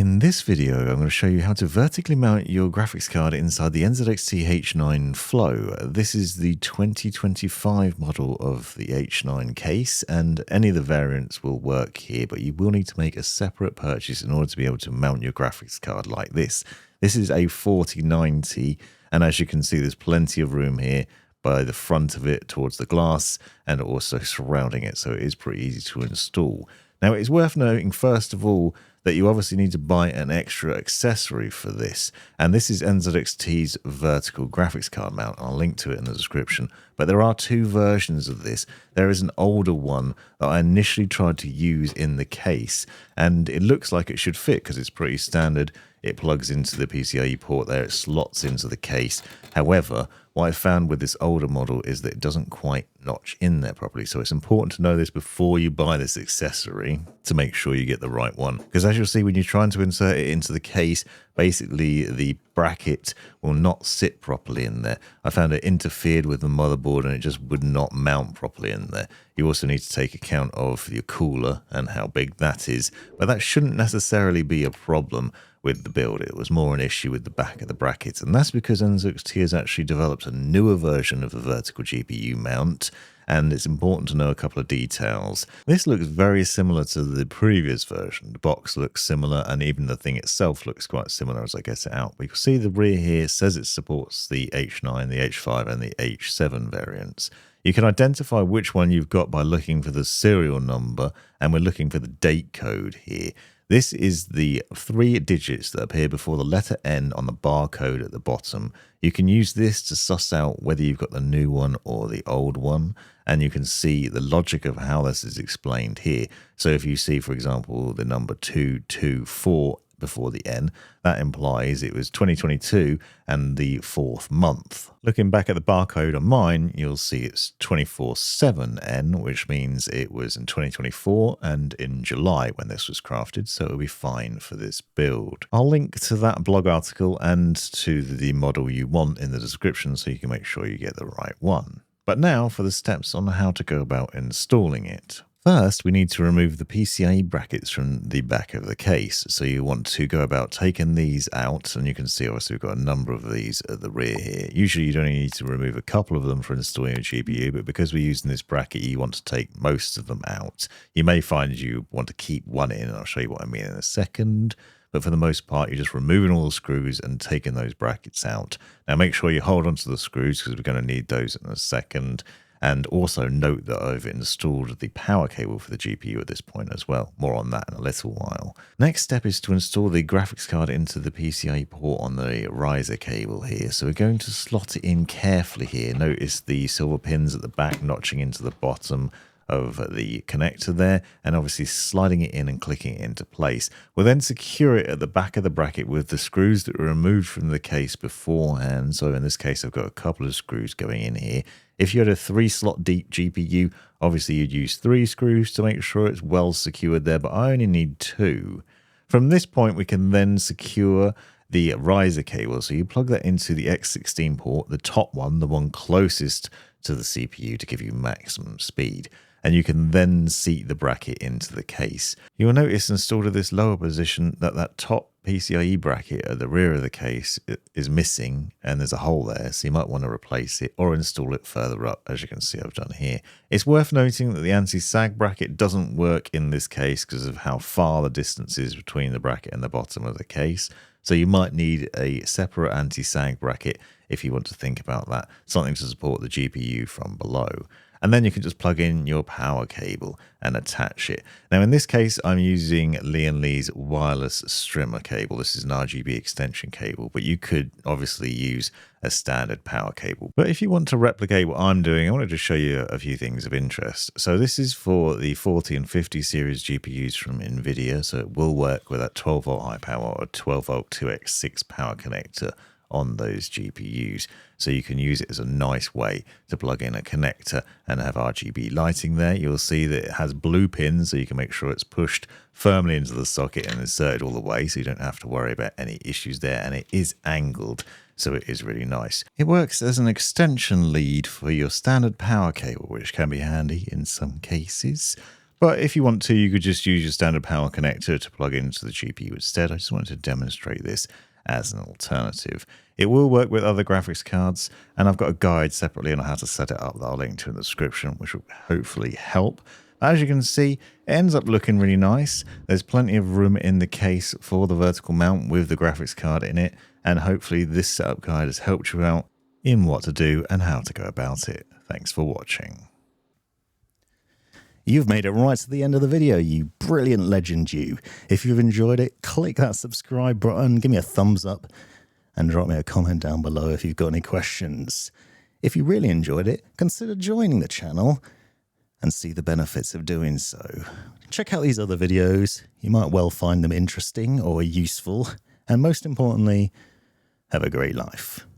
In this video, I'm going to show you how to vertically mount your graphics card inside the NZXT H9 Flow. This is the 2025 model of the H9 case, and any of the variants will work here, but you will need to make a separate purchase in order to be able to mount your graphics card like this. This is a 4090, and as you can see, there's plenty of room here by the front of it towards the glass and also surrounding it, so it is pretty easy to install. Now, it's worth noting, first of all, that you obviously need to buy an extra accessory for this, and this is NZXT's Vertical graphics card mount. I'll link to it in the description, but there are two versions of this. There is an older one that I initially tried to use in the case, and it looks like it should fit because it's pretty standard. It plugs into the PCIe port there, it slots into the case. However, what I found with this older model is that it doesn't quite notch in there properly. So it's important to know this before you buy this accessory to make sure you get the right one. Because as you'll see, when you're trying to insert it into the case, basically the bracket will not sit properly in there. I found it interfered with the motherboard and it just would not mount properly in there. You also need to take account of your cooler and how big that is, but that shouldn't necessarily be a problem with the build. It was more an issue with the back of the brackets, and that's because NZXT has actually developed a newer version of the Vertical GPU mount, and it's important to know a couple of details. This looks very similar to the previous version. The box looks similar, and even the thing itself looks quite similar as I get it out. But you can see the rear here says it supports the H9, the H5 and the H7 variants. You can identify which one you've got by looking for the serial number, and we're looking for the date code here. This is the 3 digits that appear before the letter N on the barcode at the bottom. You can use this to suss out whether you've got the new one or the old one, and you can see the logic of how this is explained here. So if you see, for example, the number 224 before the N, that implies it was 2022 and the 4th month. Looking back at the barcode on mine, you'll see it's 24/7N, which means it was in 2024 and in July when this was crafted, so it'll be fine for this build. I'll link to that blog article and to the model you want in the description so you can make sure you get the right one. But now for the steps on how to go about installing it. First, we need to remove the PCIe brackets from the back of the case. So you want to go about taking these out, and you can see obviously we've got a number of these at the rear here. Usually you'd only need to remove a couple of them for installing a GPU, but because we're using this bracket, you want to take most of them out. You may find you want to keep one in, and I'll show you what I mean in a second. But for the most part, you're just removing all the screws and taking those brackets out. Now make sure you hold onto the screws because we're going to need those in a second. And also note that I've installed the power cable for the GPU at this point as well. More on that in a little while. Next step is to install the graphics card into the PCIe port on the riser cable here. So we're going to slot it in carefully here. Notice the silver pins at the back notching into the bottom of the connector there, and obviously sliding it in and clicking it into place. We'll then secure it at the back of the bracket with the screws that were removed from the case beforehand. So in this case, I've got a couple of screws going in here. If you had a 3-slot deep GPU, obviously you'd use 3 screws to make sure it's well secured there, but I only need 2. From this point, we can then secure the riser cable. So you plug that into the X16 port, the top one, the one closest to the CPU to give you maximum speed. And you can then seat the bracket into the case. You will notice installed at this lower position that that top PCIe bracket at the rear of the case is missing, and there's a hole there, so you might want to replace it or install it further up, as you can see I've done here. It's worth noting that the anti-sag bracket doesn't work in this case because of how far the distance is between the bracket and the bottom of the case. So you might need a separate anti-sag bracket if you want to think about that, something to support the GPU from below. And then you can just plug in your power cable and attach it. Now in this case, I'm using Leland's wireless strimmer cable. This is an RGB extension cable, but you could obviously use a standard power cable. But if you want to replicate what I'm doing, I wanted to show you a few things of interest. So this is for the 40 and 50 series GPUs from NVIDIA. So it will work with that 12 volt high power or 12 volt 2x6 power connector on those GPUs. So you can use it as a nice way to plug in a connector and have RGB lighting there. You'll see that it has blue pins, so you can make sure it's pushed firmly into the socket and inserted all the way, so you don't have to worry about any issues there. And it is angled, so it is really nice. It works as an extension lead for your standard power cable, which can be handy in some cases. But if you want to, you could just use your standard power connector to plug into the GPU instead. I just wanted to demonstrate this as an alternative. It will work with other graphics cards, and I've got a guide separately on how to set it up that I'll link to in the description, which will hopefully help. As you can see, it ends up looking really nice. There's plenty of room in the case for the vertical mount with the graphics card in it, and hopefully this setup guide has helped you out in what to do and how to go about it. Thanks for watching. You've made it right to the end of the video, you brilliant legend you. If you've enjoyed it, click that subscribe button, give me a thumbs up, and drop me a comment down below if you've got any questions. If you really enjoyed it, consider joining the channel and see the benefits of doing so. Check out these other videos, you might well find them interesting or useful, and most importantly, have a great life.